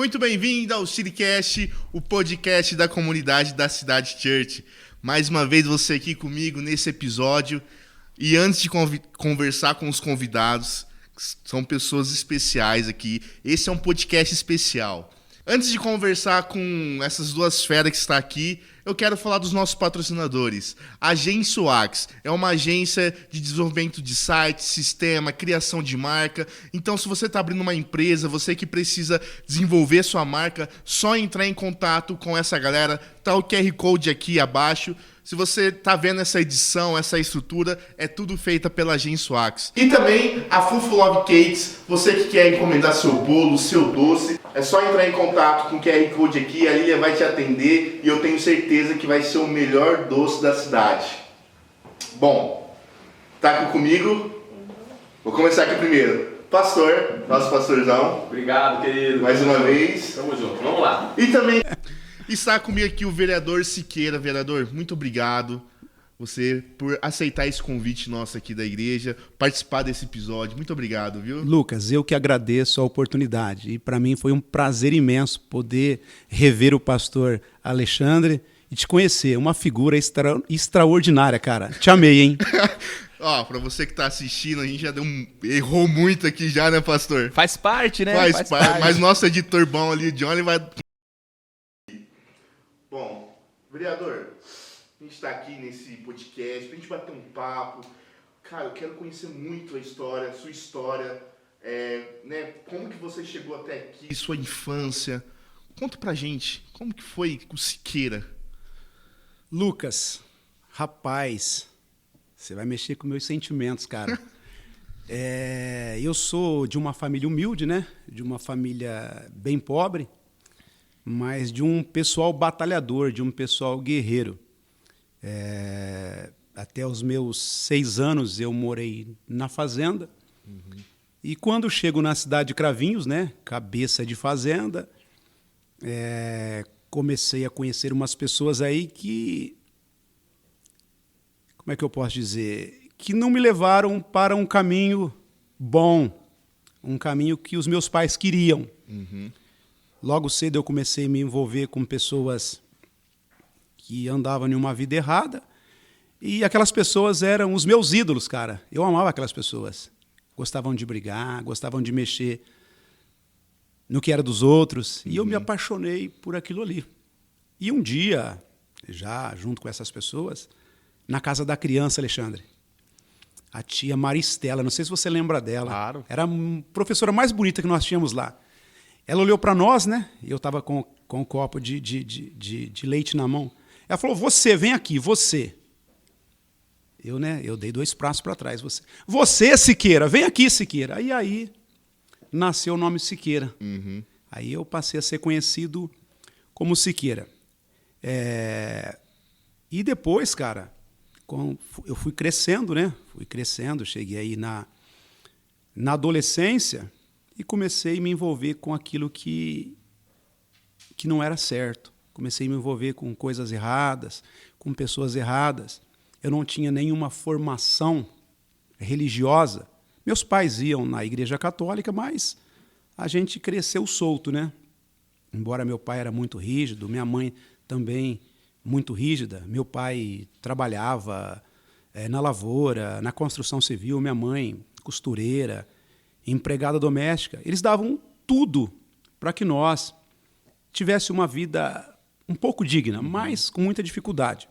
Muito bem-vindo ao CityCast, o podcast da comunidade da Cidade Church. Mais uma vez você aqui comigo nesse episódio. E antes de conversar com os convidados, são pessoas especiais aqui. Esse é um podcast especial. Antes de conversar com essas duas feras que estão aqui, eu quero falar dos nossos patrocinadores. A Agência UX é uma agência de desenvolvimento de site, sistema, criação de marca. Então, se você está abrindo uma empresa, você que precisa desenvolver sua marca, só entrar em contato com essa galera. Tá o QR Code aqui abaixo. Se você está vendo essa edição, essa estrutura, é tudo feita pela Agência UX. E também a Fufu Love Cakes, você que quer encomendar seu bolo, seu doce, é só entrar em contato com o QR Code aqui, a Lilia vai te atender e eu tenho certeza que vai ser o melhor doce da cidade. Bom, tá aqui comigo? Vou começar aqui primeiro. Pastor, nosso pastorzão. Obrigado, querido. Mais uma vez. Tamo junto, vamos lá. E também está comigo aqui o vereador Siqueira. Vereador, muito obrigado você por aceitar esse convite nosso aqui da igreja, participar desse episódio. Muito obrigado, viu? Lucas, eu que agradeço a oportunidade. E para mim foi um prazer imenso poder rever o pastor Alexandre e te conhecer. Uma figura extraordinária, cara. Te amei, hein? Ó, pra você que tá assistindo, a gente já errou muito aqui já, né, pastor? Faz parte, né? Faz parte. Mas nosso editor bom ali, o Johnny, vai... Bom, vereador, a gente tá aqui nesse podcast pra gente bater um papo. Cara, eu quero conhecer muito a história, a sua história, né? Como que você chegou até aqui, sua infância. Conta pra gente, como que foi com o Siqueira? Lucas, rapaz, você vai mexer com meus sentimentos, cara. Eu sou de uma família humilde, né? De uma família bem pobre, mas de um pessoal batalhador, de um pessoal guerreiro. Até os meus 6 anos eu morei na fazenda. Uhum. E quando chego na cidade de Cravinhos, né, cabeça de fazenda, comecei a conhecer umas pessoas aí que, como é que eu posso dizer, que não me levaram para um caminho bom, um caminho que os meus pais queriam. Uhum. Logo cedo eu comecei a me envolver com pessoas que andavam em uma vida errada e aquelas pessoas eram os meus ídolos, cara. Eu amava aquelas pessoas. Gostavam de brigar, gostavam de mexer no que era dos outros. Uhum. E eu me apaixonei por aquilo ali. E um dia, já junto com essas pessoas, na casa da criança, Alexandre, a tia Maristela, não sei se você lembra dela. Claro. Era a professora mais bonita que nós tínhamos lá. Ela olhou para nós, né? E eu estava com um copo de leite na mão. Ela falou, você, vem aqui, você. Eu dei 2 passos para trás. Você, Siqueira, vem aqui, Siqueira. Aí nasceu o nome Siqueira. Uhum. Aí eu passei a ser conhecido como Siqueira. E depois, cara, eu fui crescendo, né? Cheguei aí na adolescência e comecei a me envolver com aquilo que não era certo. Comecei a me envolver com coisas erradas, com pessoas erradas. Eu não tinha nenhuma formação religiosa. Meus pais iam na igreja católica, mas a gente cresceu solto, né? Embora meu pai era muito rígido, minha mãe também muito rígida. Meu pai trabalhava na lavoura, na construção civil, minha mãe costureira, empregada doméstica. Eles davam tudo para que nós tivesse uma vida um pouco digna, mas com muita dificuldade.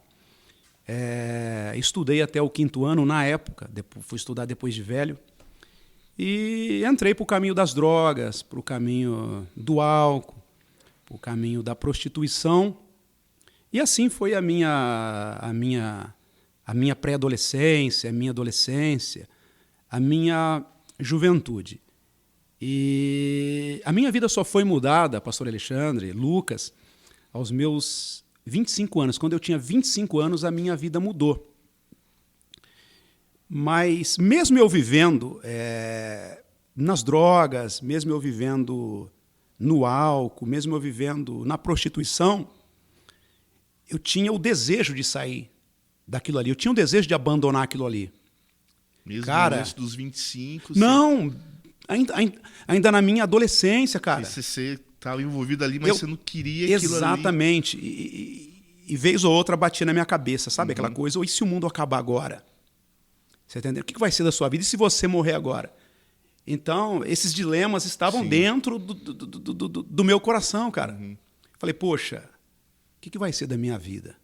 Estudei até o 5º ano na época, fui estudar depois de velho, e entrei para o caminho das drogas, para o caminho do álcool, para o caminho da prostituição, e assim foi a minha pré-adolescência, a minha adolescência, a minha juventude. E a minha vida só foi mudada, pastor Alexandre, Lucas, aos meus 25 anos. Quando eu tinha 25 anos, a minha vida mudou. Mas mesmo eu vivendo nas drogas, mesmo eu vivendo no álcool, mesmo eu vivendo na prostituição, eu tinha o desejo de sair daquilo ali. Eu tinha o desejo de abandonar aquilo ali. Mesmo cara, antes dos 25? Não, ainda na minha adolescência, cara. Você Tava envolvido ali, mas você não queria aquilo ali. Exatamente. E vez ou outra batia na minha cabeça, sabe aquela coisa? Ou e se o mundo acabar agora? Você entendeu? O que vai ser da sua vida? E se você morrer agora? Então, esses dilemas estavam dentro do meu coração, cara. Falei, poxa, o que vai ser da minha vida?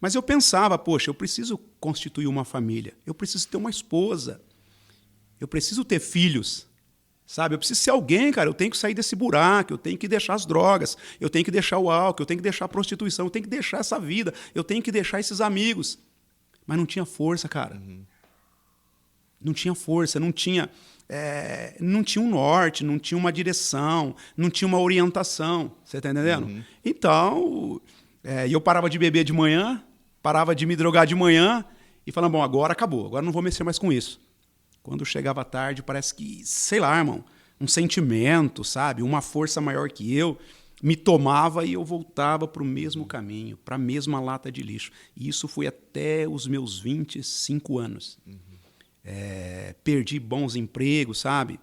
Mas eu pensava, poxa, eu preciso constituir uma família. Eu preciso ter uma esposa. Eu preciso ter filhos. Sabe? Eu preciso ser alguém, cara. Eu tenho que sair desse buraco. Eu tenho que deixar as drogas. Eu tenho que deixar o álcool. Eu tenho que deixar a prostituição. Eu tenho que deixar essa vida. Eu tenho que deixar esses amigos. Mas não tinha força, cara. Não tinha força. Não tinha um norte. Não tinha uma direção. Não tinha uma orientação. Você está entendendo? Então, eu parava de beber de manhã. Parava de me drogar de manhã. E falava, bom, agora acabou. Agora não vou mexer mais com isso. Quando chegava tarde, parece que, sei lá, irmão, um sentimento, sabe? Uma força maior que eu me tomava e eu voltava para o mesmo caminho, para a mesma lata de lixo. E isso foi até os meus 25 anos. Perdi bons empregos, sabe?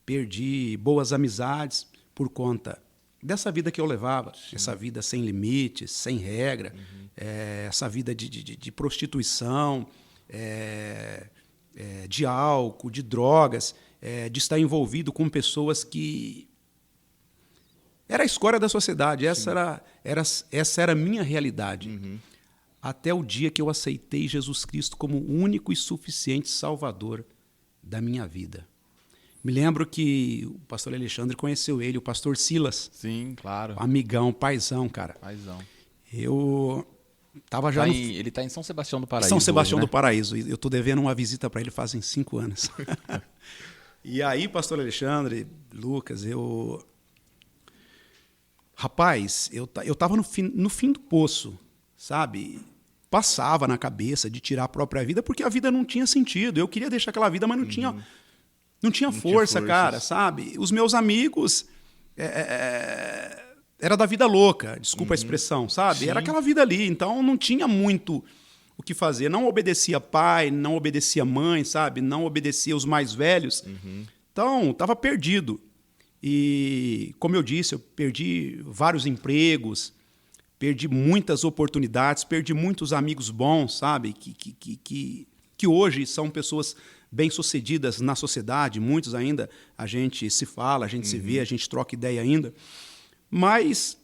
Perdi boas amizades por conta dessa vida que eu levava. Essa vida sem limites, sem regra, essa vida de prostituição, de álcool, de drogas, de estar envolvido com pessoas que... Era a escória da sociedade, essa era a minha realidade. Até o dia que eu aceitei Jesus Cristo como o único e suficiente Salvador da minha vida. Me lembro que o pastor Alexandre conheceu ele, o pastor Silas. Sim, claro. Amigão, paizão, cara. Paizão. Eu... Tava já Ele está em São Sebastião do Paraíso. São Sebastião hoje, né? do Paraíso. Eu estou devendo uma visita para ele fazem 5 anos. E aí, pastor Alexandre, Lucas, Rapaz, eu estava no fim do poço, sabe? Passava na cabeça de tirar a própria vida, porque a vida não tinha sentido. Eu queria deixar aquela vida, mas não tinha força, cara, sabe? Os meus amigos... Era da vida louca, desculpa a expressão, sabe? Sim. Era aquela vida ali, então não tinha muito o que fazer. Não obedecia pai, não obedecia mãe, sabe? Não obedecia os mais velhos. Então, estava perdido. E, como eu disse, eu perdi vários empregos, perdi muitas oportunidades, perdi muitos amigos bons, sabe? Que hoje são pessoas bem-sucedidas na sociedade, muitos ainda a gente se fala, a gente se vê, a gente troca ideia ainda. Mas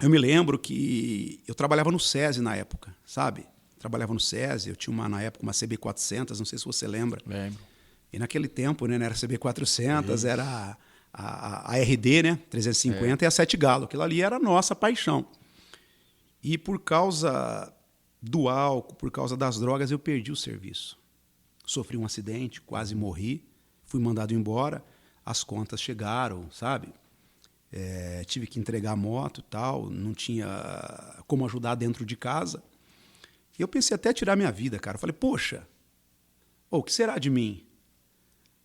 eu me lembro que eu trabalhava no SESI na época, sabe? Trabalhava no SESI, eu tinha na época uma CB400, não sei se você lembra. Lembro. E naquele tempo, né, não era CB400, era a RD, né, 350 e a 7 Galo. Aquilo ali era a nossa paixão. E por causa do álcool, por causa das drogas, eu perdi o serviço. Sofri um acidente, quase morri, fui mandado embora, as contas chegaram, sabe? Tive que entregar a moto e tal, não tinha como ajudar dentro de casa. E eu pensei até tirar minha vida, cara. Eu falei, poxa, o que será de mim?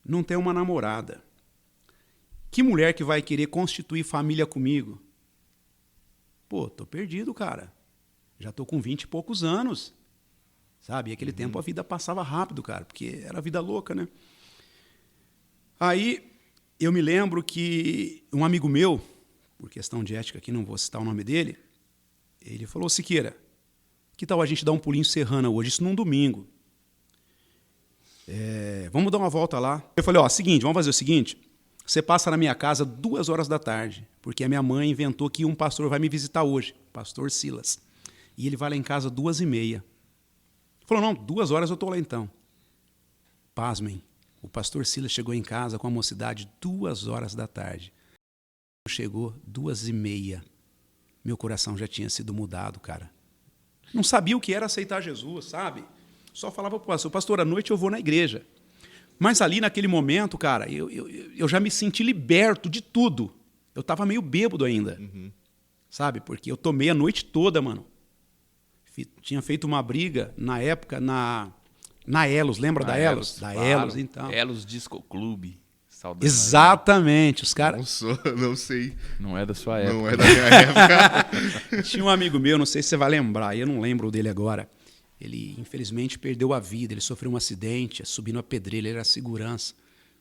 Não tenho uma namorada. Que mulher que vai querer constituir família comigo? Pô, tô perdido, cara. Já tô com 20 e poucos anos. Sabe? E aquele tempo a vida passava rápido, cara, porque era vida louca, né? Aí... eu me lembro que um amigo meu, por questão de ética aqui, não vou citar o nome dele, ele falou, Siqueira, que tal a gente dar um pulinho em Serrana hoje, isso num domingo? Vamos dar uma volta lá. Eu falei, seguinte, vamos fazer o seguinte, você passa na minha casa 2h, porque a minha mãe inventou que um pastor vai me visitar hoje, pastor Silas, e ele vai lá em casa 2h30. Falou, não, 2h eu estou lá então. Pasmem. O pastor Silas chegou em casa com a mocidade 2h. Chegou 2h30. Meu coração já tinha sido mudado, cara. Não sabia o que era aceitar Jesus, sabe? Só falava para o pastor, à noite eu vou na igreja. Mas ali, naquele momento, cara, eu já me senti liberto de tudo. Eu estava meio bêbado ainda, sabe? Porque eu tomei a noite toda, mano. Tinha feito uma briga, na época, na Elos, lembra da Elos? Da claro. Elos, então. Elos Disco Clube. Saudade. Exatamente, os caras... Não sei. Não é da sua época. Não é da minha época. Tinha um amigo meu, não sei se você vai lembrar, eu não lembro dele agora. Ele, infelizmente, perdeu a vida, ele sofreu um acidente, subindo a pedreira, ele era segurança.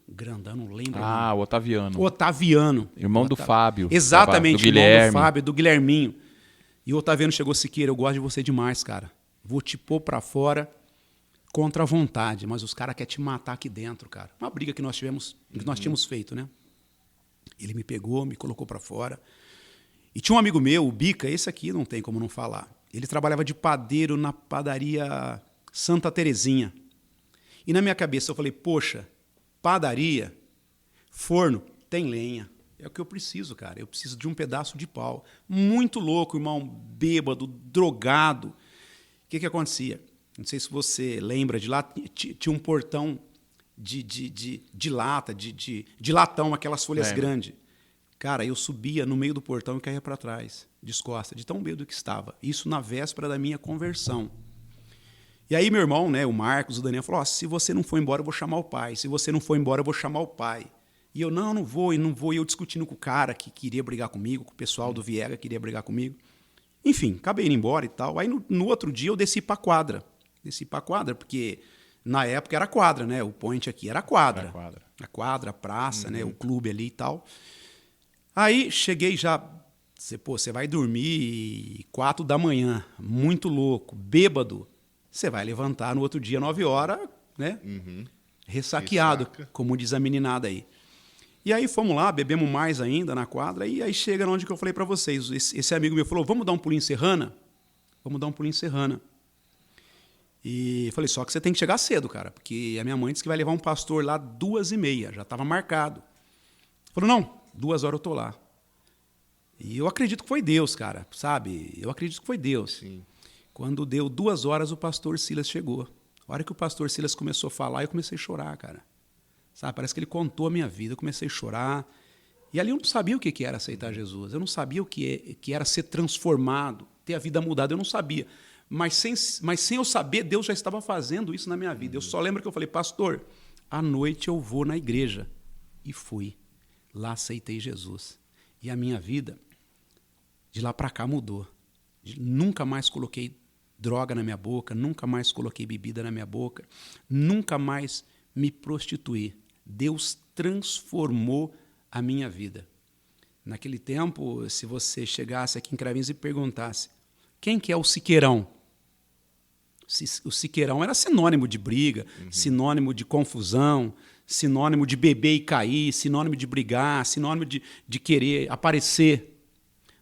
grandão, não lembro. Ah, o Otaviano. Otaviano. Irmão do Fábio. Exatamente, Do Guilherme. irmão do Fábio, do Guilherminho. E o Otaviano chegou, Siqueira, eu gosto de você demais, cara. Vou te pôr pra fora contra a vontade, mas os caras querem te matar aqui dentro, cara. Uma briga que nós tínhamos feito, né? Ele me pegou, me colocou pra fora. E tinha um amigo meu, o Bica, esse aqui não tem como não falar. Ele trabalhava de padeiro na padaria Santa Terezinha. E na minha cabeça eu falei, poxa, padaria, forno, tem lenha. É o que eu preciso, cara. Eu preciso de um pedaço de pau. Muito louco, irmão, bêbado, drogado. O que acontecia? Não sei se você lembra de lá, tinha um portão de lata, de latão, aquelas folhas grandes. Cara, eu subia no meio do portão e caía para trás, descosta, de tão medo que estava. Isso na véspera da minha conversão. E aí meu irmão, né, o Marcos, o Daniel, falou, se você não for embora, eu vou chamar o pai. Se você não for embora, eu vou chamar o pai. E eu, não vou. E eu discutindo com o cara que queria brigar comigo, com o pessoal do Viega que queria brigar comigo. Enfim, acabei indo embora e tal. Aí no outro dia eu desci para quadra. Desci para quadra, porque na época era quadra, né? O point aqui era quadra. A quadra, a praça, né? O clube ali e tal. Aí cheguei já, você vai dormir 4 da manhã, muito louco, bêbado. Você vai levantar no outro dia, 9 horas, né? Ressaqueado, como diz a meninada aí. E aí fomos lá, bebemos mais ainda na quadra, e aí chega onde que eu falei para vocês. Esse amigo meu falou, vamos dar um pulinho em Serrana? Vamos dar um pulinho em Serrana. E falei, só que você tem que chegar cedo, cara, porque a minha mãe disse que vai levar um pastor lá 2h30, já estava marcado. Falou, não, 2 horas eu tô lá. E eu acredito que foi Deus, cara, sabe? Eu acredito que foi Deus. Sim. Quando deu 2 horas, o pastor Silas chegou. A hora que o pastor Silas começou a falar, eu comecei a chorar, cara. Sabe? Parece que ele contou a minha vida, eu comecei a chorar. E ali eu não sabia o que era aceitar Jesus, eu não sabia o que era ser transformado, ter a vida mudada, eu não sabia. Mas sem eu saber, Deus já estava fazendo isso na minha vida. Eu só lembro que eu falei, pastor, à noite eu vou na igreja. E fui. Lá aceitei Jesus. E a minha vida, de lá para cá, mudou. Nunca mais coloquei droga na minha boca, nunca mais coloquei bebida na minha boca, nunca mais me prostituí. Deus transformou a minha vida. Naquele tempo, se você chegasse aqui em Cravinhos e perguntasse, quem que é o Siqueirão? O Siqueirão era sinônimo de briga, sinônimo de confusão, sinônimo de beber e cair, sinônimo de brigar, sinônimo de querer aparecer.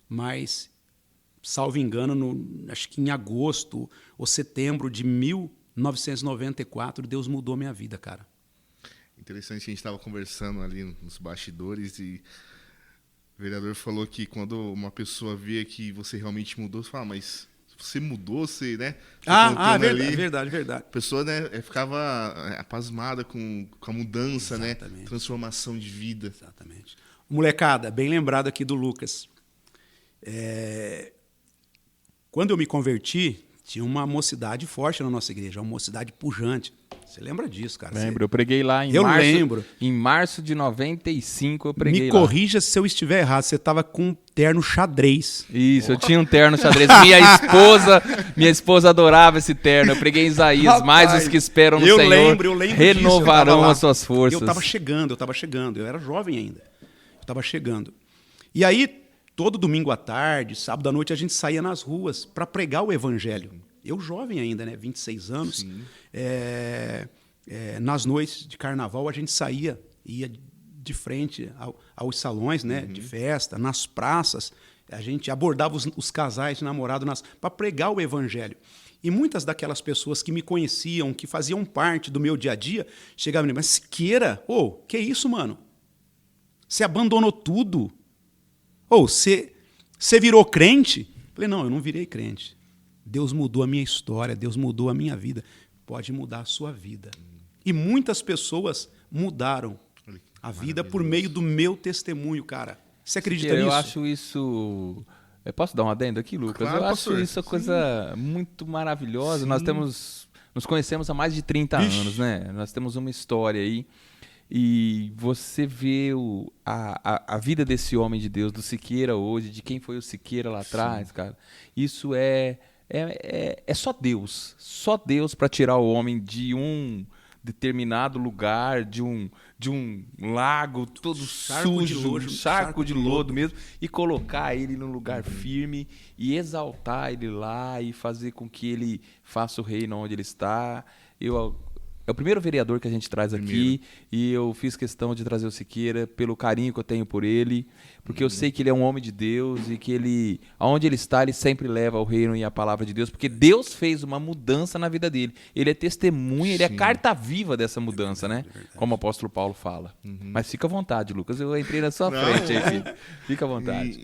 Mas, salvo engano, acho que em agosto ou setembro de 1994, Deus mudou minha vida, cara. Interessante, a gente estava conversando ali nos bastidores e o vereador falou que quando uma pessoa vê que você realmente mudou, você fala, mas você mudou, você, né? Verdade. A pessoa, né, ficava apasmada com a mudança, Exatamente. né? Transformação de vida. Exatamente. Molecada, bem lembrado aqui do Lucas. Quando eu me converti, tinha uma mocidade forte na nossa igreja, uma mocidade pujante. Você lembra disso, cara? Lembro, eu preguei lá em eu março. Lembro. Em março de 95 eu preguei lá. Me corrija se eu estiver errado, você estava com um terno xadrez. Isso, eu tinha um terno xadrez. Minha esposa adorava esse terno. Eu preguei em Isaías, Rapaz, mais os que esperam no eu Senhor lembro renovarão disso, as suas forças. Eu estava chegando, eu era jovem ainda. Eu estava chegando. E aí, todo domingo à tarde, sábado à noite, a gente saía nas ruas para pregar o evangelho. Eu jovem ainda, né? 26 anos. Nas noites de carnaval, a gente ia de frente aos salões, né? De festa, nas praças. A gente abordava os casais de namorado para pregar o evangelho. E muitas daquelas pessoas que me conheciam, que faziam parte do meu dia a dia, chegavam e me diziam, mas Siqueira, que isso, mano? Você abandonou tudo? Você virou crente? Falei, não, eu não virei crente. Deus mudou a minha história, Deus mudou a minha vida. Pode mudar a sua vida. E muitas pessoas mudaram a vida por meio do meu testemunho, cara. Você acredita nisso? Eu acho isso... Eu posso dar um adendo aqui, Lucas? Claro, eu pastor. acho isso uma coisa muito maravilhosa. Sim. Nós nos conhecemos há mais de 30 anos, né? Nós temos uma história aí. E você vê a vida desse homem de Deus, do Siqueira hoje, de quem foi o Siqueira lá atrás, cara. Isso é só Deus para tirar o homem de um determinado lugar de um lago todo sujo, charco de lodo mesmo, e colocar ele num lugar firme e exaltar ele lá e fazer com que ele faça o reino onde ele está. É o primeiro vereador que a gente traz aqui e eu fiz questão de trazer o Siqueira pelo carinho que eu tenho por ele, porque eu sei que ele é um homem de Deus e que ele, aonde ele está, ele sempre leva o reino e a palavra de Deus, porque Deus fez uma mudança na vida dele. Ele é testemunha, ele é carta viva dessa mudança, né? Como o apóstolo Paulo fala. Mas fica à vontade, Lucas, eu entrei na sua frente aí, filho. Fica à vontade.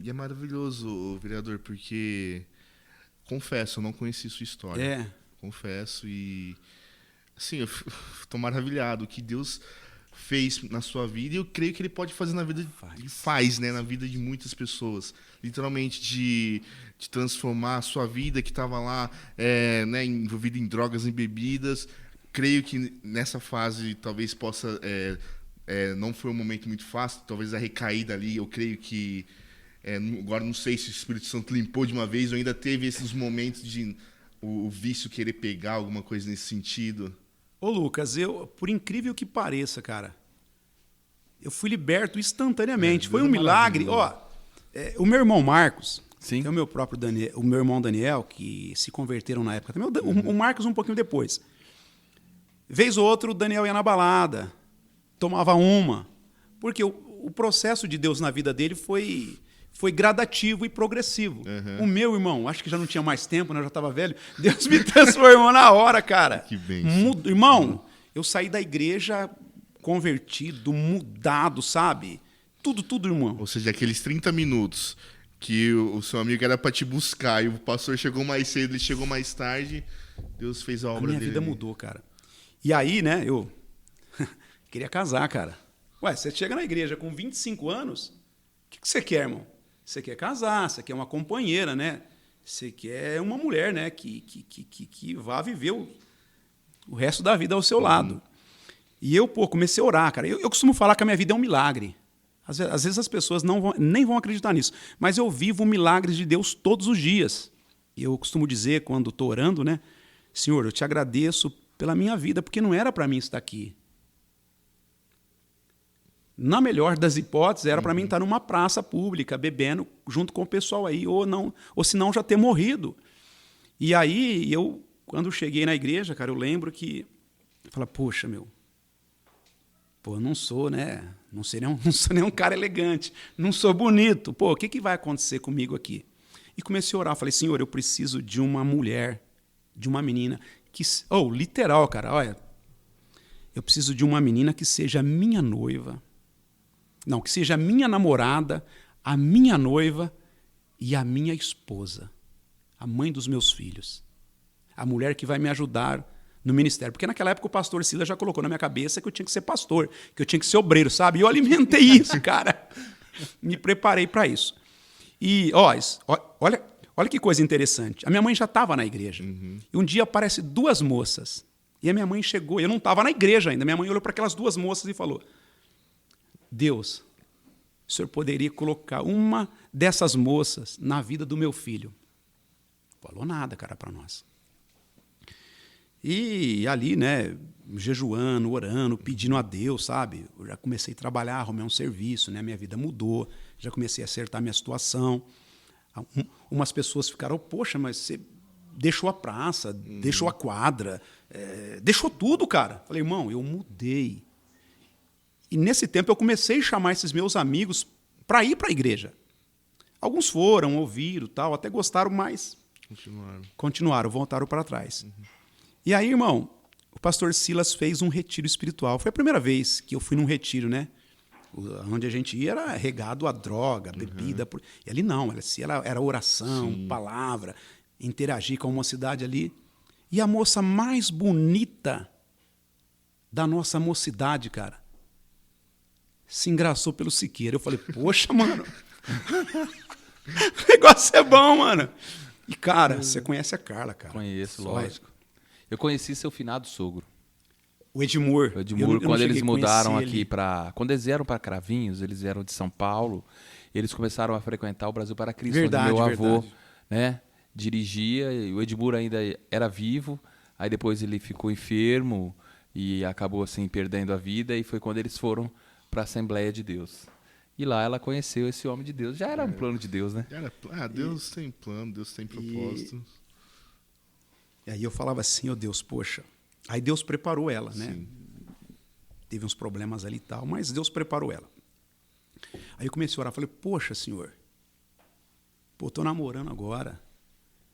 E é maravilhoso, vereador, porque, confesso, eu não conheci sua história. Confesso e... Assim, eu estou maravilhado o que Deus fez na sua vida e eu creio que Ele pode fazer na vida né, na vida de muitas pessoas. Literalmente de transformar a sua vida que estava lá né, envolvida em drogas e bebidas. Creio que nessa fase talvez possa... não foi um momento muito fácil, talvez a recaída ali, eu creio que... agora não sei se o Espírito Santo limpou de uma vez ou ainda teve esses momentos de o vício querer pegar alguma coisa nesse sentido. Ô Lucas, por incrível que pareça, cara, eu fui liberto instantaneamente. Foi um milagre. O meu irmão Marcos, Sim. que é o meu próprio Daniel, o meu irmão Daniel, que se converteram na época também. O Marcos um pouquinho depois. Vez ou outra, o Daniel ia na balada, tomava uma. Porque o processo de Deus na vida dele foi gradativo e progressivo. O meu irmão, acho que já não tinha mais tempo, né? Eu já estava velho. Deus me transformou na hora, cara. Que bênção. Irmão, eu saí da igreja convertido, mudado, sabe? Tudo, irmão. Ou seja, aqueles 30 minutos que o seu amigo era para te buscar e o pastor chegou mais cedo, ele chegou mais tarde, Deus fez a obra dele. A minha vida mudou, cara. E aí, né, eu queria casar, cara. Ué, você chega na igreja com 25 anos, o que você quer, irmão? Você quer casar, você quer uma companheira, né? Você quer uma mulher, né? Que vá viver o resto da vida ao seu lado. E eu, comecei a orar, cara. Eu costumo falar que a minha vida é um milagre. Às vezes as pessoas nem vão acreditar nisso. Mas eu vivo milagres de Deus todos os dias. E eu costumo dizer, quando estou orando, né? Senhor, eu te agradeço pela minha vida, porque não era para mim estar aqui. Na melhor das hipóteses, era para mim estar numa praça pública, bebendo junto com o pessoal aí, ou se não já ter morrido. E aí, quando cheguei na igreja, cara, eu lembro que... Eu falei, poxa, eu não sou, né? Não sou nem um cara elegante, não sou bonito. Pô, o que vai acontecer comigo aqui? E comecei a orar, falei, Senhor, eu preciso de uma mulher, de uma menina, literal, cara, olha, eu preciso de uma menina que seja minha noiva, não, que seja a minha namorada, a minha noiva e a minha esposa, a mãe dos meus filhos, a mulher que vai me ajudar no ministério. Porque naquela época o pastor Silas já colocou na minha cabeça que eu tinha que ser pastor, que eu tinha que ser obreiro, sabe? E eu alimentei isso, cara. Me preparei para isso. E olha que coisa interessante. A minha mãe já estava na igreja. E um dia aparecem duas moças. E a minha mãe chegou, eu não estava na igreja ainda. Minha mãe olhou para aquelas duas moças e falou: Deus, o senhor poderia colocar uma dessas moças na vida do meu filho? Falou nada, cara, para nós. E ali, né, jejuando, orando, pedindo a Deus, sabe? Eu já comecei a trabalhar, arrumei um serviço, né? Minha vida mudou, já comecei a acertar minha situação. Umas pessoas ficaram, poxa, mas você deixou a praça, deixou a quadra, deixou tudo, cara. Falei, irmão, eu mudei. E nesse tempo eu comecei a chamar esses meus amigos para ir para a igreja. Alguns foram, ouviram, tal, até gostaram, mas continuaram, voltaram para trás. E aí, irmão, o pastor Silas fez um retiro espiritual. Foi a primeira vez que eu fui num retiro, né? Onde a gente ia era regado a droga, bebida. E ali não, era oração, palavra, interagir com a mocidade ali. E a moça mais bonita da nossa mocidade, cara, se engraçou pelo Siqueira. Eu falei, poxa, mano, o negócio é bom, mano. E, cara, você conhece a Carla, cara? Conheço, lógico. Eu conheci seu finado sogro. O Edmur. Quando eles mudaram aqui para... Quando eles vieram para Cravinhos, eles vieram de São Paulo, eles começaram a frequentar o Brasil para Cristo. Verdade, onde meu avô, né, dirigia, e o Edmur ainda era vivo, aí depois ele ficou enfermo, e acabou assim perdendo a vida, e foi quando eles foram para a Assembleia de Deus. E lá ela conheceu esse homem de Deus. Já era um plano de Deus, né? Deus tem plano, Deus tem propósito. E aí eu falava assim, Deus, poxa. Aí Deus preparou ela, né? Sim. Teve uns problemas ali e tal, mas Deus preparou ela. Aí eu comecei a orar, falei, poxa, Senhor, tô namorando agora,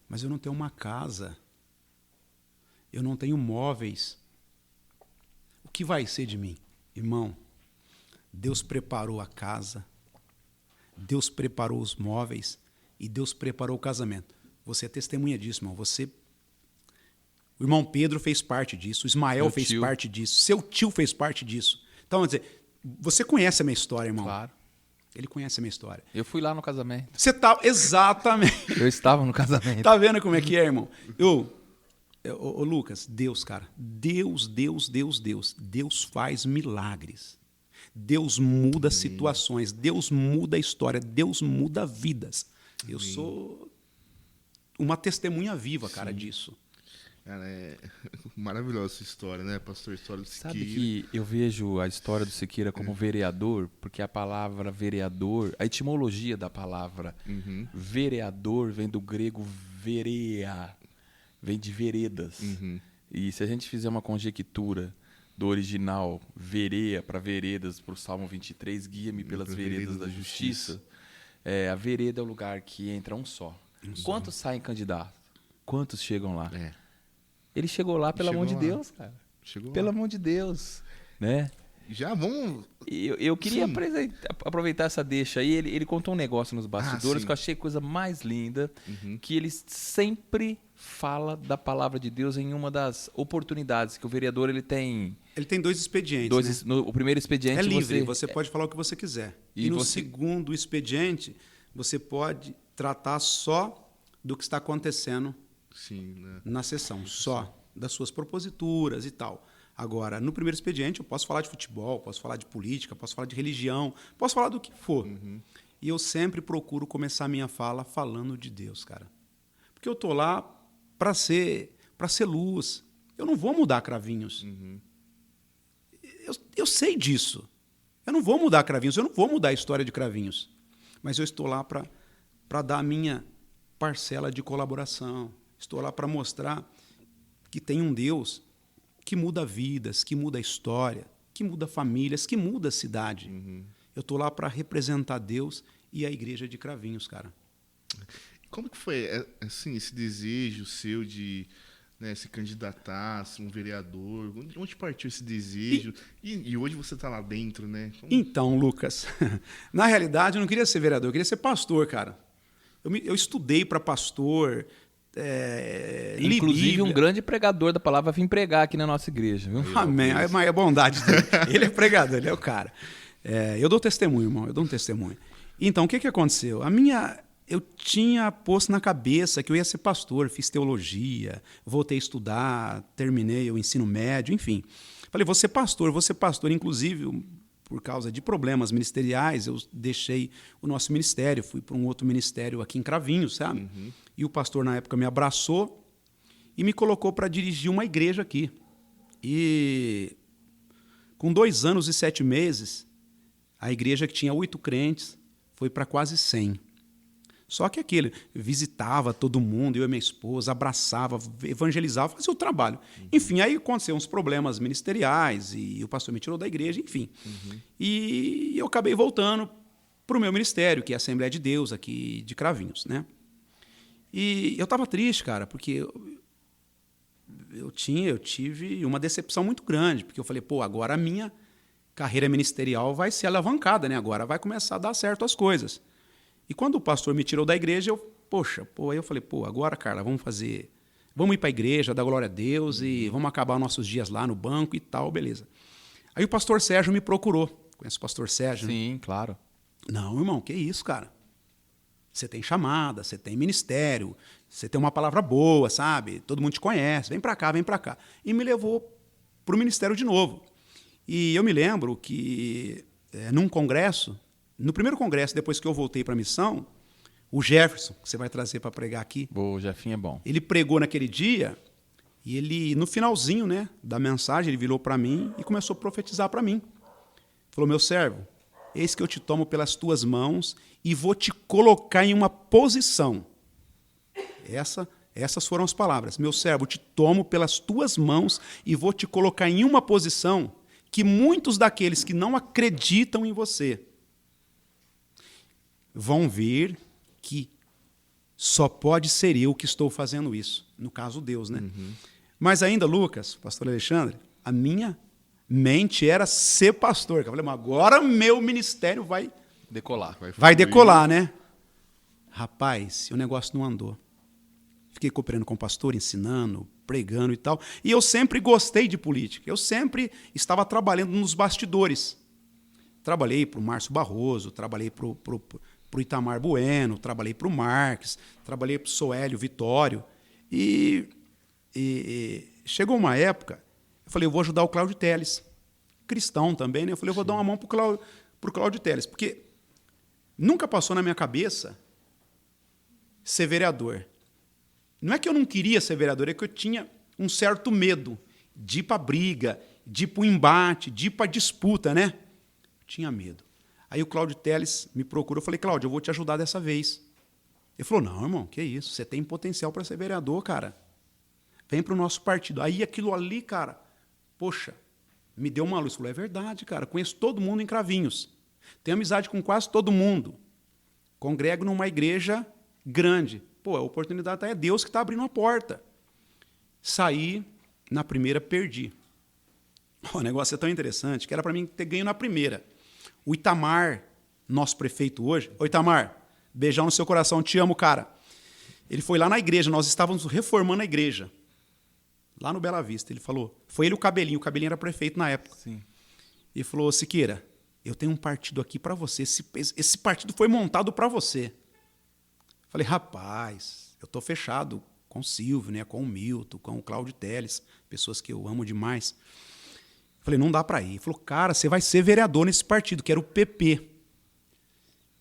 mas eu não tenho uma casa, eu não tenho móveis. O que vai ser de mim? Irmão, Deus preparou a casa, Deus preparou os móveis e Deus preparou o casamento. Você é testemunha disso, irmão. O irmão Pedro fez parte disso, o Ismael fez parte disso, seu tio fez parte disso. Então, quer dizer, você conhece a minha história, irmão. Claro. Ele conhece a minha história. Eu fui lá no casamento. Você tá... Exatamente. Eu estava no casamento. Tá vendo como é que é, irmão? Ô, Lucas, Deus, cara. Deus faz milagres. Deus muda situações. Deus muda a história. Deus muda vidas. Eu sou uma testemunha viva, cara, disso. Cara, é maravilhosa essa história, né, pastor? História do Siqueira. Sabe que eu vejo a história do Siqueira como vereador, porque a palavra vereador, a etimologia da palavra vereador vem do grego verea, vem de veredas. E se a gente fizer uma conjectura do original verea para veredas, para o Salmo 23, guia-me pelas veredas da justiça, a vereda é o lugar que entra um só. Quantos saem candidatos? Quantos chegam lá? Ele chegou lá pela mão de Deus, cara. Pela mão de Deus, né? Já vamos... Eu queria aproveitar essa deixa aí. Ele contou um negócio nos bastidores que eu achei a coisa mais linda, que ele sempre fala da palavra de Deus em uma das oportunidades que o vereador ele tem... Ele tem 2 expedientes, né? O primeiro expediente... É livre, você pode falar o que você quiser. E no você... segundo expediente, você pode tratar só do que está acontecendo na sessão, só das suas proposituras e tal. Agora, no primeiro expediente, eu posso falar de futebol, posso falar de política, posso falar de religião, posso falar do que for. E eu sempre procuro começar a minha fala falando de Deus, cara. Porque eu estou lá para ser luz. Eu não vou mudar Cravinhos. Eu sei disso. Eu não vou mudar Cravinhos, eu não vou mudar a história de Cravinhos. Mas eu estou lá para dar a minha parcela de colaboração. Estou lá para mostrar que tem um Deus que muda vidas, que muda a história, que muda famílias, que muda a cidade. Eu estou lá para representar Deus e a igreja de Cravinhos, cara. Como que foi assim, esse desejo seu de se candidatar, ser um vereador? Onde partiu esse desejo? E hoje você está lá dentro, né? Então, Lucas, na realidade eu não queria ser vereador, eu queria ser pastor, cara. Eu estudei para pastor... Inclusive, um grande pregador da palavra vim pregar aqui na nossa igreja. Viu? Amém. É bondade dele. Ele é pregador, ele é o cara. Eu dou testemunho, irmão. Eu dou um testemunho. Então, o que aconteceu? Eu tinha posto na cabeça que eu ia ser pastor, fiz teologia, voltei a estudar, terminei o ensino médio, enfim. Falei, vou ser pastor. Inclusive, por causa de problemas ministeriais, eu deixei o nosso ministério, fui para um outro ministério aqui em Cravinhos, sabe? E o pastor, na época, me abraçou e me colocou para dirigir uma igreja aqui. E com 2 anos e 7 meses, a igreja que tinha 8 crentes foi para quase 100. Só que aquele visitava todo mundo, eu e minha esposa, abraçava, evangelizava, fazia o trabalho. Enfim, aí aconteceram uns problemas ministeriais e o pastor me tirou da igreja, enfim. E eu acabei voltando para o meu ministério, que é a Assembleia de Deus, aqui de Cravinhos, né? E eu estava triste, cara, porque eu tive uma decepção muito grande, porque eu falei, agora a minha carreira ministerial vai ser alavancada, né? Agora vai começar a dar certo as coisas. E quando o pastor me tirou da igreja, aí eu falei, agora, Carla, vamos ir para a igreja, dar glória a Deus e vamos acabar nossos dias lá no banco e tal, beleza. Aí o pastor Sérgio me procurou. Conhece o pastor Sérgio? Sim, né? Claro. Não, irmão, que isso, cara? Você tem chamada, você tem ministério, você tem uma palavra boa, sabe? Todo mundo te conhece, vem para cá, vem para cá. E me levou para o ministério de novo. E eu me lembro que num congresso, no primeiro congresso, depois que eu voltei para a missão, o Jefferson, que você vai trazer para pregar aqui. O Jefinho é bom. Ele pregou naquele dia E ele, no finalzinho, né, da mensagem, ele virou para mim e começou a profetizar para mim. Falou: meu servo, eis que eu te tomo pelas tuas mãos e vou te colocar em uma posição. Essas foram as palavras. Meu servo, te tomo pelas tuas mãos e vou te colocar em uma posição que muitos daqueles que não acreditam em você vão ver que só pode ser eu que estou fazendo isso. No caso, Deus, né? Mas ainda, Lucas, pastor Alexandre, a minha mente era ser pastor. Eu falei: mas agora meu ministério vai Decolar. vai decolar, né? Rapaz, o negócio não andou. Fiquei cooperando com o pastor, ensinando, pregando e tal. E eu sempre gostei de política. Eu sempre estava trabalhando nos bastidores. Trabalhei para o Márcio Barroso, trabalhei para o Itamar Bueno, trabalhei para o Marques, trabalhei para o Soélio Vitório. E chegou uma época, eu falei: eu vou ajudar o Cláudio Telles. Cristão também, né? Eu falei: eu vou dar uma mão para o Cláudio Telles. Porque nunca passou na minha cabeça ser vereador. Não é que eu não queria ser vereador, é que eu tinha um certo medo de ir para a briga, de ir para o embate, de ir para a disputa, né? Eu tinha medo. Aí o Cláudio Telles me procurou, eu falei: Cláudio, eu vou te ajudar dessa vez. Ele falou: não, irmão, que isso, você tem potencial para ser vereador, cara. Vem para o nosso partido. Aí aquilo ali, cara, poxa, me deu uma luz. Falou: é verdade, cara, conheço todo mundo em Cravinhos. Tenho amizade com quase todo mundo. Congrego numa igreja grande. Pô, a oportunidade é Deus que está abrindo a porta. Saí, na primeira, perdi. O negócio é tão interessante que era para mim ter ganho na primeira. O Itamar, nosso prefeito hoje... Ô, Itamar, beijão no seu coração, te amo, cara. Ele foi lá na igreja, nós estávamos reformando a igreja. Lá no Bela Vista. Ele falou... Foi ele o Cabelinho era prefeito na época. Sim. Ele falou: Siqueira, eu tenho um partido aqui para você. Esse partido foi montado para você. Falei: rapaz, eu estou fechado com o Silvio, né, com o Milton, com o Cláudio Telles, pessoas que eu amo demais. Falei: não dá para ir. Ele falou: cara, você vai ser vereador nesse partido, que era o PP.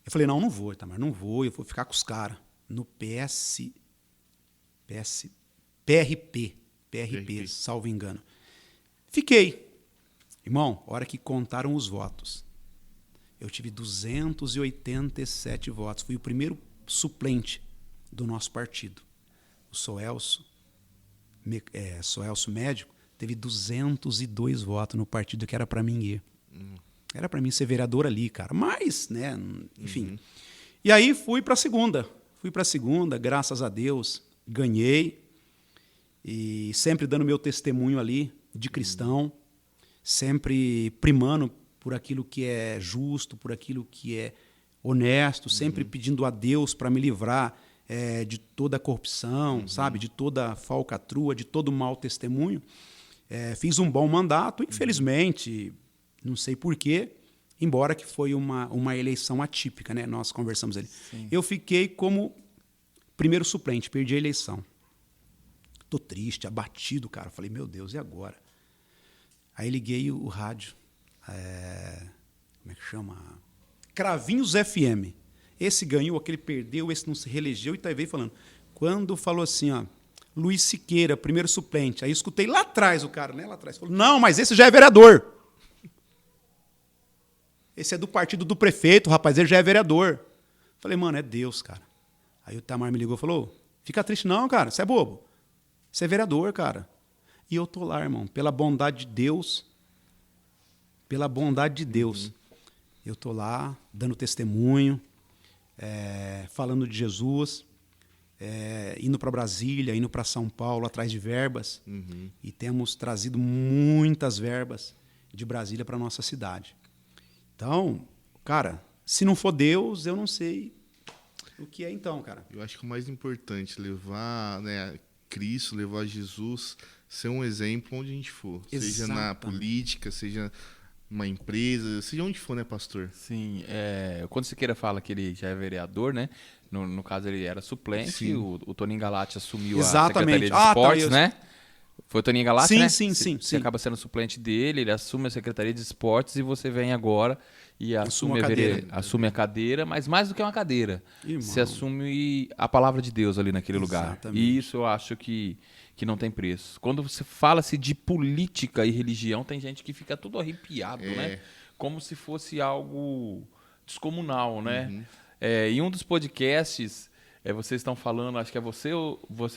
Eu falei: não vou, Itamar, não vou, eu vou ficar com os caras. No PRP, salvo engano. Fiquei. Irmão, a hora que contaram os votos, eu tive 287 votos. Fui o primeiro suplente do nosso partido. O Soelso Médico, teve 202 votos no partido, que era para mim ir. Era para mim ser vereador ali, cara. Mas, né, enfim. E aí fui para a segunda. Graças a Deus, ganhei. E sempre dando meu testemunho ali de cristão. Sempre primando por aquilo que é justo, por aquilo que é honesto, sempre pedindo a Deus para me livrar de toda a corrupção, sabe? De toda falcatrua, de todo mau testemunho. Fiz um bom mandato, infelizmente, não sei porquê, embora que foi uma eleição atípica, né? Nós conversamos ali. Sim. Eu fiquei como primeiro suplente, perdi a eleição. Tô triste, abatido, cara. Falei: meu Deus, e agora? Aí liguei o rádio. Como é que chama? Cravinhos FM. Esse ganhou, aquele perdeu, esse não se reelegeu, e tá veio falando. Quando falou assim, ó, Luiz Siqueira, primeiro suplente. Aí eu escutei lá atrás o cara, né? Lá atrás. Falou: não, mas esse já é vereador. Esse é do partido do prefeito, rapaz, ele já é vereador. Falei: mano, é Deus, cara. Aí o Tamar me ligou e falou: fica triste não, cara, você é bobo. Você é vereador, cara. E eu tô lá, irmão, pela bondade de Deus, eu tô lá dando testemunho, falando de Jesus, indo para Brasília, indo para São Paulo atrás de verbas, e temos trazido muitas verbas de Brasília para nossa cidade. Então, cara, se não for Deus, eu não sei o que é então, cara. Eu acho que o mais importante, levar, né, Cristo, levar Jesus, ser um exemplo onde a gente for. Exatamente. Seja na política, seja numa empresa, seja onde for, né, pastor? Sim. Quando Siqueira fala que ele já é vereador, né? No caso, ele era suplente, o Toninho Galati assumiu a Secretaria de Esportes, né? Foi o Toninho Galati, né? Sim. Você acaba sendo suplente dele, ele assume a Secretaria de Esportes e você vem agora e assume a cadeira, mas mais do que uma cadeira. Irmão. Você assume a palavra de Deus ali naquele lugar. E isso eu acho que que não tem preço. Quando você fala-se de política e religião, tem gente que fica tudo arrepiado, né? Como se fosse algo descomunal, né? Em um dos podcasts, vocês estão falando, acho que é você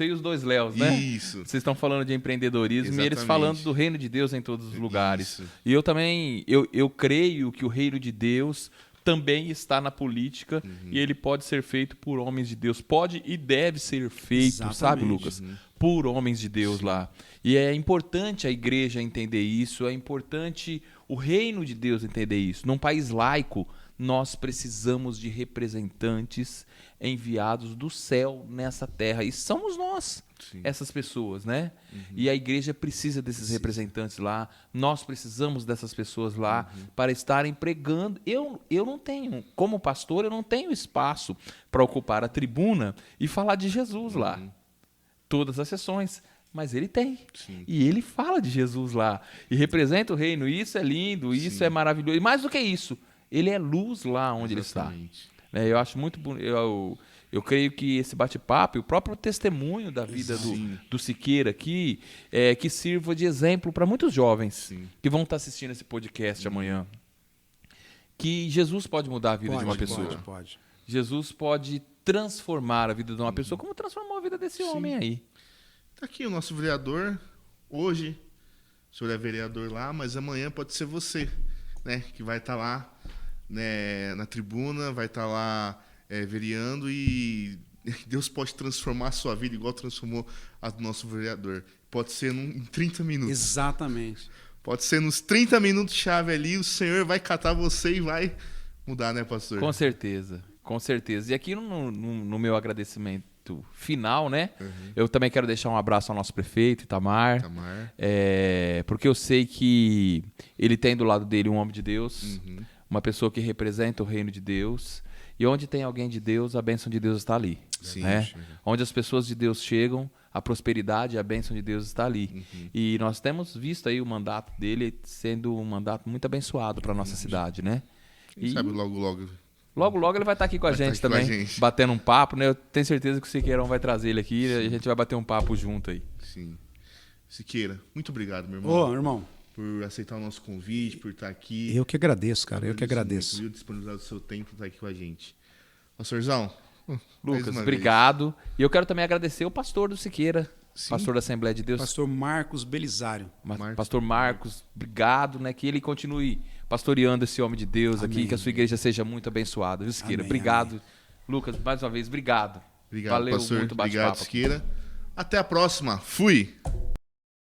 e os dois Léos, né? Isso. Vocês estão falando de empreendedorismo. Exatamente. E eles falando do reino de Deus em todos os lugares. Isso. E eu também, eu creio que o reino de Deus também está na política e ele pode ser feito por homens de Deus. Pode e deve ser feito, Exatamente. sabe, Lucas? Por homens de Deus lá. E é importante a igreja entender isso, é importante o reino de Deus entender isso. Num país laico, nós precisamos de representantes enviados do céu nessa terra. E somos nós, essas pessoas, né? E a igreja precisa desses representantes lá. Nós precisamos dessas pessoas lá para estarem pregando. Eu não tenho, como pastor, eu não tenho espaço para ocupar a tribuna e falar de Jesus lá. Todas as sessões. Mas ele tem. E ele fala de Jesus lá. E representa o reino. Isso é lindo, isso é maravilhoso. E mais do que isso, ele é luz lá onde Exatamente. ele está. Eu acho muito bonito. Eu creio que esse bate-papo, o próprio testemunho da vida do Siqueira aqui, que sirva de exemplo para muitos jovens que vão estar assistindo esse podcast amanhã. Que Jesus pode mudar a vida de uma pessoa. Pode. Jesus pode transformar a vida de uma pessoa, como transformou a vida desse homem aí. Tá aqui o nosso vereador. Hoje, o senhor é vereador lá, mas amanhã pode ser você, né? Que vai estar lá, né, na tribuna, vai estar lá vereando e Deus pode transformar a sua vida igual transformou a do nosso vereador. Pode ser em 30 minutos. Exatamente. Pode ser nos 30 minutos chave ali, o Senhor vai catar você e vai mudar, né, pastor? Com certeza, com certeza. E aqui no meu agradecimento final, né? Eu também quero deixar um abraço ao nosso prefeito, Itamar. Porque eu sei que ele tem do lado dele um homem de Deus, uma pessoa que representa o reino de Deus. E onde tem alguém de Deus, a bênção de Deus está ali. Sim, né? Onde as pessoas de Deus chegam, a prosperidade e a bênção de Deus está ali. E nós temos visto aí o mandato dele sendo um mandato muito abençoado para a nossa cidade, né? Quem sabe logo. Logo ele vai estar aqui com a gente também, batendo um papo, né? Eu tenho certeza que o Siqueirão vai trazer ele aqui e a gente vai bater um papo junto aí. Sim. Siqueira, muito obrigado, meu irmão. Ô, irmão. Por aceitar o nosso convite, por estar aqui. Eu que agradeço, cara. Eu que agradeço. Por disponibilizar o seu tempo para estar aqui com a gente. Pastorzão. Lucas, obrigado. E eu quero também agradecer o pastor do Siqueira, pastor da Assembleia de Deus. Pastor Marcos Belisário. Pastor Marcos, obrigado, né? Que ele continue pastoreando esse homem de Deus aqui, que a sua igreja seja muito abençoada, viu, Siqueira? Obrigado. Amém. Lucas, mais uma vez, obrigado. Obrigado, valeu, pastor. muito bate-papo. Obrigado, Siqueira. Até a próxima. Fui!